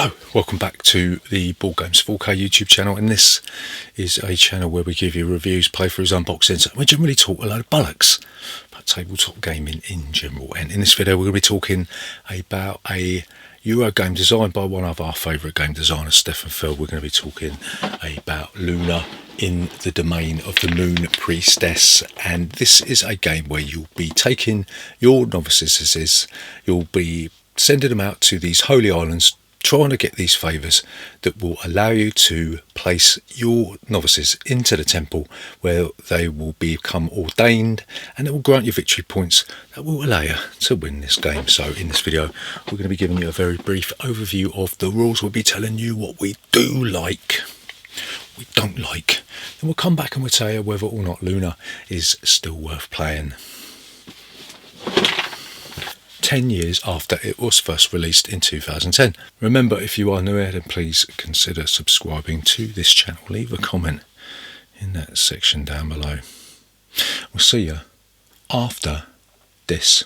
Hello, welcome back to the Boardgames 4K YouTube channel, and this is a channel where we give you reviews, playthroughs, unboxings, and we generally talk a load of bollocks about tabletop gaming in general. And in this video we're going to be talking about a Euro game designed by one of our favourite game designers, Stefan Feld. We're going to be talking about Luna in the domain of the Moon Priestess, and this is a game where you'll be taking your novices, you'll be sending them out to these holy islands, trying to get these favours that will allow you to place your novices into the temple where they will become ordained, and it will grant you victory points that will allow you to win this game. So in this video we're going to be giving you a very brief overview of the rules. We'll be telling you what we do like, we don't like, and we'll come back and we'll tell you whether or not Luna is still worth playing 10 years after it was first released in 2010. Remember, if you are new here, then please consider subscribing to this channel. Leave a comment in that section down below. We'll see you after this.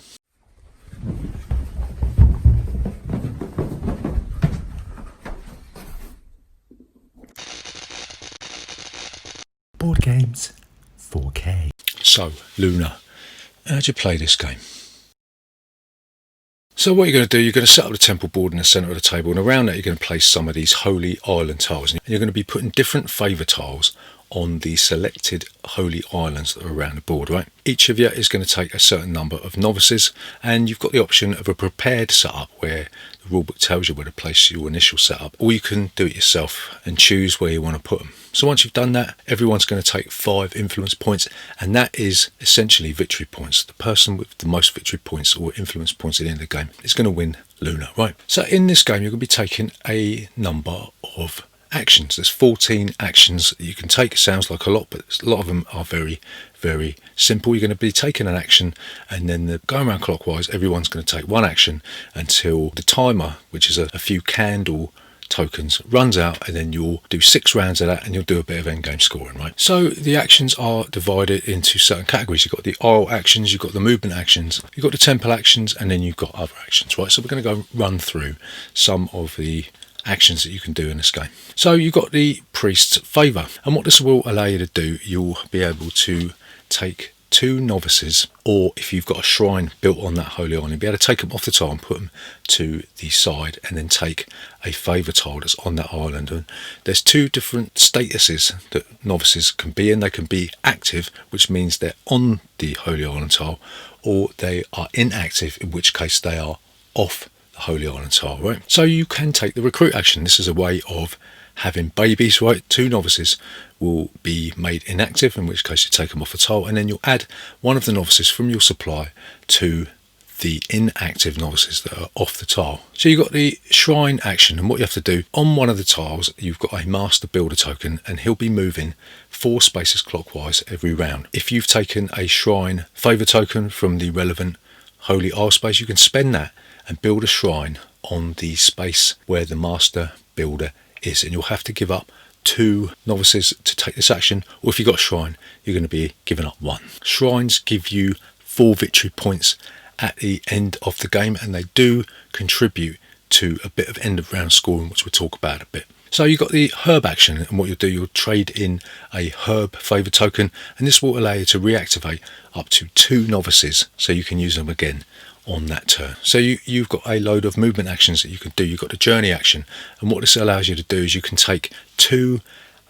Boardgames 4K. So, Luna, how'd you play this game? So what you're going to do, you're going to set up the temple board in the centre of the table, and around that you're going to place some of these holy island tiles. And you're going to be putting different favour tiles on the selected holy islands that are around the board, right? Each of you is going to take a certain number of novices, and you've got the option of a prepared setup where the rulebook tells you where to place your initial setup, or you can do it yourself and choose where you want to put them. So once you've done that, everyone's going to take 5 influence points, and that is essentially victory points. The person with the most victory points or influence points at the end of the game is going to win Luna, right? So in this game you're going to be taking a number of actions. There's 14 actions that you can take. Sounds like a lot, but a lot of them are very, very simple. You're going to be taking an action, and then going around clockwise, everyone's going to take one action until the timer, which is a few candle tokens, runs out, and then you'll do 6 rounds of that, and you'll do a bit of endgame scoring, right? So the actions are divided into certain categories. You've got the isle actions, you've got the movement actions, you've got the temple actions, and then you've got other actions, right? So we're going to go run through some of the actions that you can do in this game. So you've got the priest's favour, and what this will allow you to do, you'll be able to take 2 novices, or if you've got a shrine built on that holy island, you'll be able to take them off the tile and put them to the side, and then take a favour tile that's on that island. And there's 2 different statuses that novices can be in. They can be active, which means they're on the holy island tile, or they are inactive, in which case they are off the holy island tile, right? So you can take the recruit action. This is a way of having babies, right? 2 novices will be made inactive, in which case you take them off the tile, and then you'll add one of the novices from your supply to the inactive novices that are off the tile. So you've got the shrine action, and what you have to do, on one of the tiles you've got a master builder token, and he'll be moving 4 spaces clockwise every round. If you've taken a shrine favour token from the relevant holy isle space, you can spend that and build a shrine on the space where the master builder is, and you'll have to give up 2 novices to take this action, or if you've got a shrine you're going to be giving up 1. Shrines give you 4 victory points at the end of the game, and they do contribute to a bit of end of round scoring, which we'll talk about a bit. So you've got the herb action, and what you'll do, you'll trade in a herb favour token, and this will allow you to reactivate up to 2 novices, so you can use them again on that turn. So you've got a load of movement actions that you can do. You've got the journey action, and what this allows you to do is you can take 2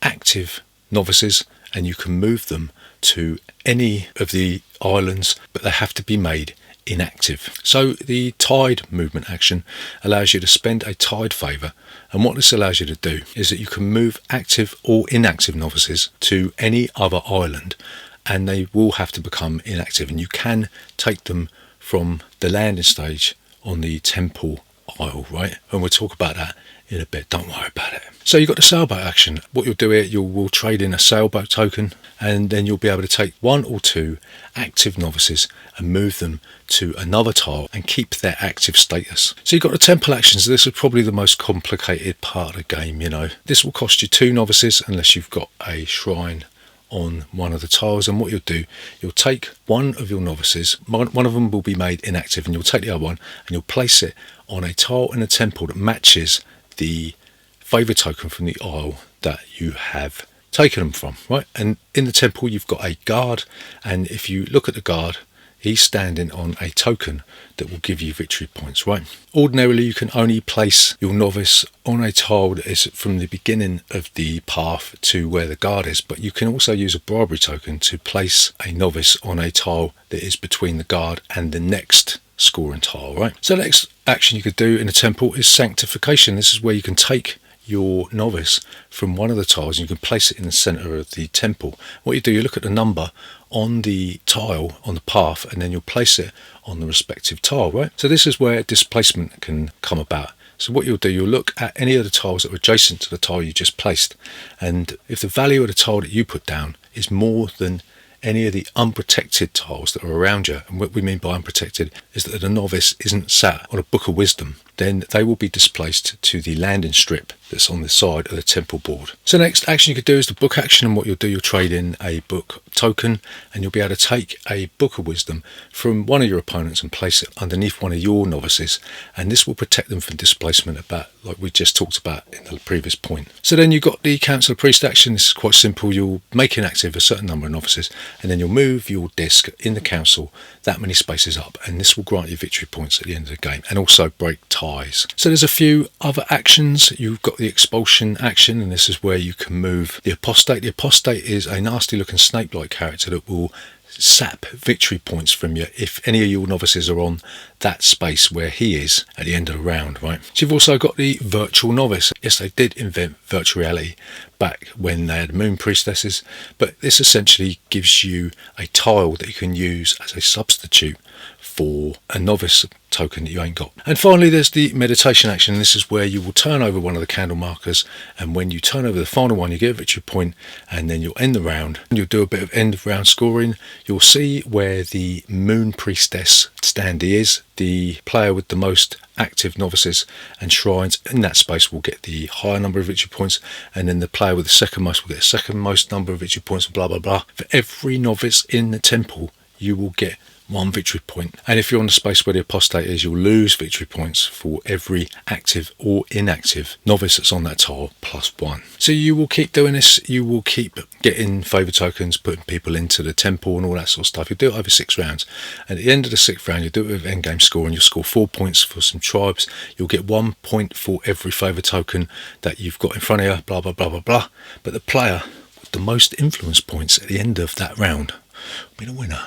active novices and you can move them to any of the islands, but they have to be made inactive. So the tide movement action allows you to spend a tide favour, and what this allows you to do is that you can move active or inactive novices to any other island, and they will have to become inactive, and you can take them from the landing stage on the temple isle, right? And we'll talk about that in a bit, don't worry about it. So you've got the sailboat action. What you'll do here, you will trade in a sailboat token, and then you'll be able to take 1 or 2 active novices and move them to another tile and keep their active status. So you've got the temple actions. This is probably the most complicated part of the game, you know. This will cost you 2 novices unless you've got a shrine on one of the tiles, and what you'll do, you'll take one of your novices, one of them will be made inactive, and you'll take the other one and you'll place it on a tile in a temple that matches the favour token from the isle that you have taken them from, right? And in the temple you've got a guard, and if you look at the guard, he's standing on a token that will give you victory points, right? Ordinarily you can only place your novice on a tile that is from the beginning of the path to where the guard is, but you can also use a bribery token to place a novice on a tile that is between the guard and the next scoring tile, right? So the next action you could do in a temple is sanctification. This is where you can take your novice from one of the tiles and you can place it in the centre of the temple. What you do, you look at the number on the tile on the path and then you'll place it on the respective tile, right? So this is where displacement can come about. So what you'll do, you'll look at any of the tiles that are adjacent to the tile you just placed, and if the value of the tile that you put down is more than any of the unprotected tiles that are around you, and what we mean by unprotected is that the novice isn't sat on a book of wisdom, then they will be displaced to the landing strip that's on the side of the temple board. So the next action you could do is the book action, and what you'll do, you'll trade in a book token and you'll be able to take a book of wisdom from one of your opponents and place it underneath one of your novices, and this will protect them from displacement, about like we just talked about in the previous point. So then you've got the council of priest action. This is quite simple. You'll make inactive a certain number of novices and then you'll move your disc in the council that many spaces up, and this will grant you victory points at the end of the game and also break ties. So there's a few other actions. You've got the expulsion action, and this is where you can move the apostate. The apostate is a nasty looking snake-like character that will sap victory points from you if any of your novices are on that space where he is at the end of the round, right? So you've also got the virtual novice. Yes, they did invent virtual reality back when they had moon priestesses, but this essentially gives you a tile that you can use as a substitute for a novice token that you ain't got. And finally there's the meditation action. This is where you will turn over one of the candle markers, and when you turn over the final one you get a victory point, and then you'll end the round. You'll do a bit of end of round scoring. You'll see where the moon priestess standee is. The player with the most active novices and shrines in that space will get the higher number of victory points, and then the player with the second most will get the second most number of victory points, blah blah blah. For every novice in the temple you will get 1 victory point, and if you're on the space where the apostate is, you'll lose victory points for every active or inactive novice that's on that tile +1. So you will keep doing this. You will keep getting favour tokens, putting people into the temple and all that sort of stuff. You'll do it over 6 rounds. At the end of the 6th round, you'll do it with endgame score, and you'll score 4 points for some tribes. You'll get 1 point for every favour token that you've got in front of you, blah blah blah blah blah. But the player with the most influence points at the end of that round will be the winner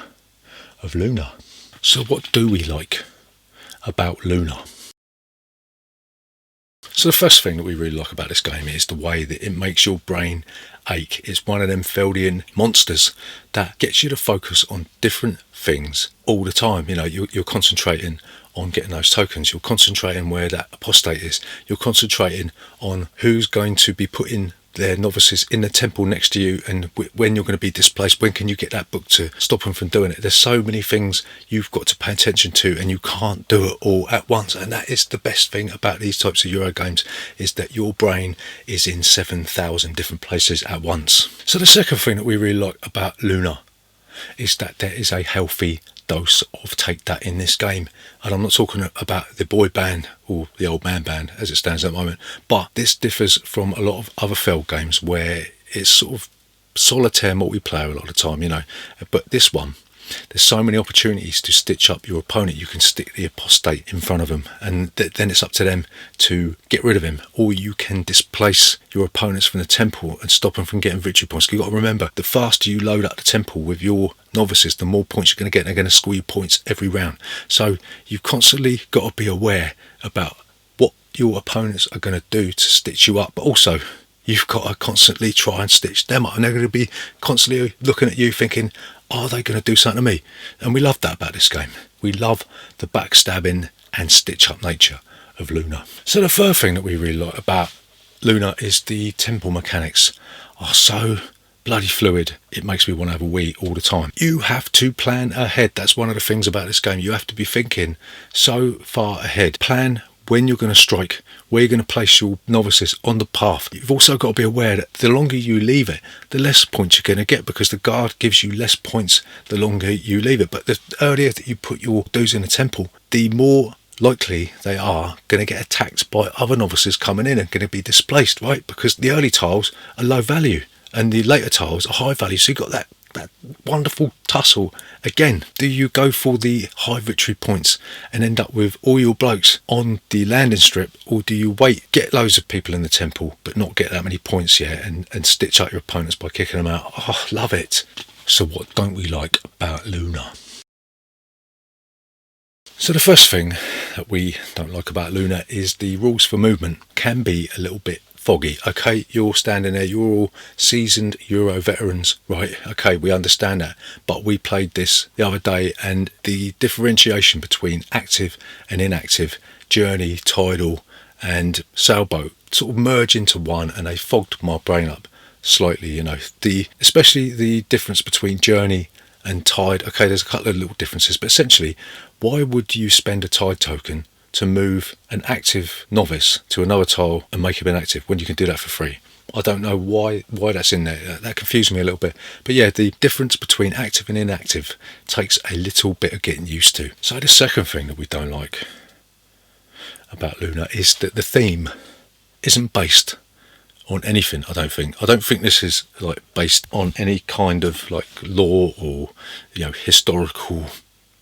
of Luna. So what do we like about Luna? So the first thing that we really like about this game is the way that it makes your brain ache. It's one of them Feldian monsters that gets you to focus on different things all the time. You know, you're concentrating on getting those tokens, you're concentrating where that apostate is, you're concentrating on who's going to be putting their novices in the temple next to you, and when you're going to be displaced, when can you get that book to stop them from doing it. There's so many things you've got to pay attention to, and you can't do it all at once, and that is the best thing about these types of Euro games, is that your brain is in 7,000 different places at once. So the second thing that we really like about Luna is that there is a healthy dose of take that in this game, and I'm not talking about the boy band or the old man band as it stands at the moment, but this differs from a lot of other Feld games where it's sort of solitaire multiplayer a lot of the time, you know, but this one, there's so many opportunities to stitch up your opponent. You can stick the apostate in front of them, and then it's up to them to get rid of him, or you can displace your opponents from the temple and stop them from getting victory points. You've got to remember, the faster you load up the temple with your novices, the more points you're going to get, and they're going to score you points every round. So you've constantly got to be aware about what your opponents are going to do to stitch you up, but also you've got to constantly try and stitch them up, and they're going to be constantly looking at you thinking, are they going to do something to me? And we love that about this game. We love the backstabbing and stitch up nature of Luna. So the third thing that we really like about Luna is the temple mechanics are so bloody fluid. It makes me want to have a wee all the time. You have to plan ahead. That's one of the things about this game. You have to be thinking so far ahead. Plan when you're going to strike, where you're going to place your novices on the path. You've also got to be aware that the longer you leave it, the less points you're going to get, because the guard gives you less points the longer you leave it. But the earlier that you put your dudes in the temple, the more likely they are going to get attacked by other novices coming in and going to be displaced, right? Because the early tiles are low value and the later tiles are high value. So you've got that wonderful tussle again. Do you go for the high victory points and end up with all your blokes on the landing strip, or do you wait, get loads of people in the temple but not get that many points yet, and stitch up your opponents by kicking them out? Oh, love it. So what don't we like about Luna? So the first thing that we don't like about Luna is the rules for movement can be a little bit foggy. Okay, you're standing there, you're all seasoned Euro veterans, right? Okay, we understand that, but we played this the other day and the differentiation between active and inactive, journey, tidal and sailboat sort of merge into one, and they fogged my brain up slightly, you know. Especially the difference between journey and tide. Okay, there's a couple of little differences, but essentially, why would you spend a tide token to move an active novice to another tile and make him inactive when you can do that for free? I don't know why that's in there. That confused me a little bit. But yeah, the difference between active and inactive takes a little bit of getting used to. So the second thing that we don't like about Luna is that the theme isn't based on anything. I don't think this is like based on any kind of like lore or, you know, historical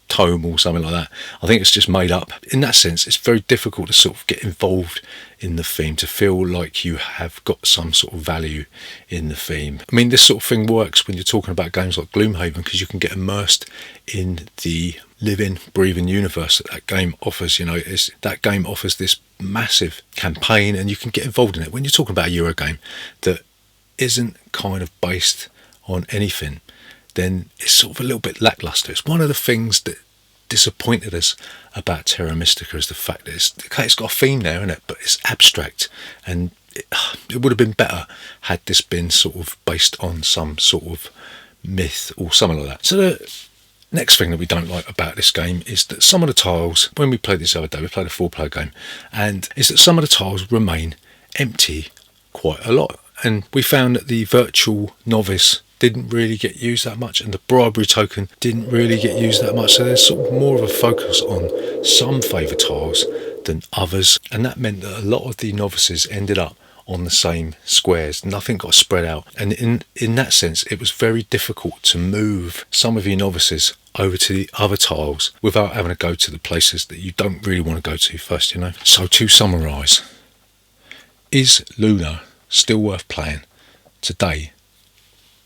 tome or something like that. I think it's just made up. In that sense, it's very difficult to sort of get involved in the theme, to feel like you have got some sort of value in the theme. I mean, this sort of thing works when you're talking about games like Gloomhaven, because you can get immersed in the living, breathing universe that game offers. You know, that game offers this massive campaign and you can get involved in it. When you're talking about a Euro game that isn't kind of based on anything, then it's sort of a little bit lackluster. It's one of the things that disappointed us about Terra Mystica, is the fact that it's got a theme there, isn't it? But it's abstract, and it would have been better had this been sort of based on some sort of myth or something like that. So the next thing that we don't like about this game is that some of the tiles, when we played this the other day, we played a 4-player game, and is that some of the tiles remain empty quite a lot. And we found that the virtual novice didn't really get used that much, and the bribery token didn't really get used that much. So there's sort of more of a focus on some favour tiles than others, and that meant that a lot of the novices ended up on the same squares. Nothing got spread out, and in that sense it was very difficult to move some of your novices over to the other tiles without having to go to the places that you don't really want to go to first, you know. So to summarise, is Luna still worth playing today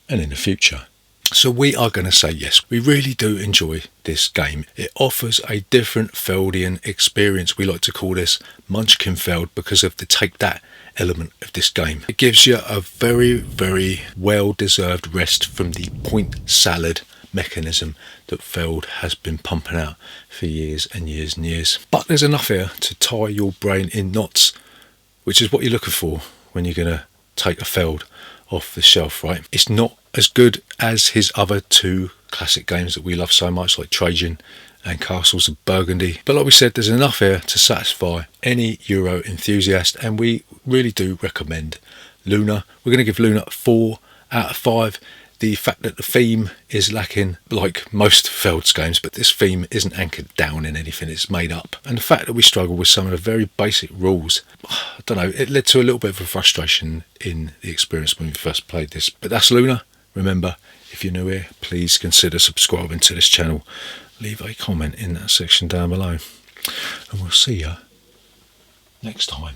and in the future? So we are going to say yes, we really do enjoy this game. It offers a different Feldian experience. We like to call this Munchkin Feld because of the take that element of this game. It gives you a very, very well-deserved rest from the point salad mechanism that Feld has been pumping out for years and years and years. But there's enough here to tie your brain in knots, which is what you're looking for when you're going to take a Feld off the shelf, right? It's not as good as his other two classic games that we love so much, like Trajan and Castles of Burgundy. But like we said, there's enough here to satisfy any Euro enthusiast, and we really do recommend Luna. We're going to give Luna 4 out of 5. The fact that the theme is lacking, like most Feld's games, but this theme isn't anchored down in anything, it's made up. And the fact that we struggle with some of the very basic rules, I don't know, it led to a little bit of a frustration in the experience when we first played this. But that's Luna. Remember, if you're new here, please consider subscribing to this channel. Leave a comment in that section down below. And we'll see you next time.